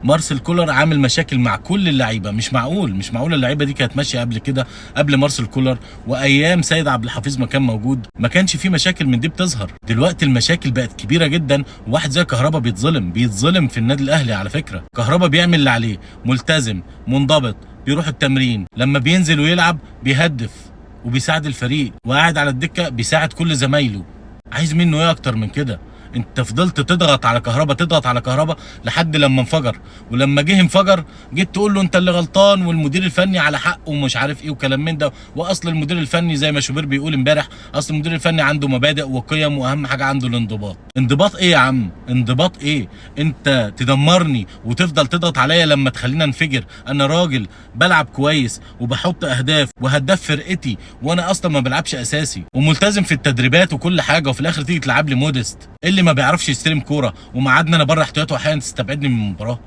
مارسيل كولر عامل مشاكل مع كل اللعيبه، مش معقول اللعيبه دي كانت ماشيه قبل كده، قبل مارسيل كولر وايام سيد عبد الحفيظ ما كان موجود ما كانش في مشاكل من دي بتظهر. دلوقتي المشاكل بقت كبيره جدا، وواحد زي كهربا بيتظلم في النادي الاهلي. على فكره كهربا بيعمل اللي عليه، ملتزم منضبط، بيروح التمرين، لما بينزل ويلعب بيهدف وبيساعد الفريق، وقاعد على الدكه بيساعد كل زمايله. عايز منه ايه اكتر من كده؟ انت فضلت تضغط على كهربا لحد لما انفجر، ولما جه انفجر جيت تقول له انت اللي غلطان والمدير الفني على حق ومش عارف ايه وكلام من ده. واصل المدير الفني زي ما شوبير بيقول امبارح، اصل المدير الفني عنده مبادئ وقيم، واهم حاجه عنده الانضباط. انضباط ايه يا عم؟ انضباط ايه؟ انت تدمرني وتفضل تضغط عليا لما تخلينا انفجر. انا راجل بلعب كويس وبحط اهداف وهداف فرقتي، وانا اصلا ما بلعبش اساسي وملتزم في التدريبات وكل حاجه، وفي الاخر تيجي تلعب لي مودست اللي ما بيعرفش يستلم كوره، ومعادنا انا بره احتياطي واحيانا تستبعدني من المباراه.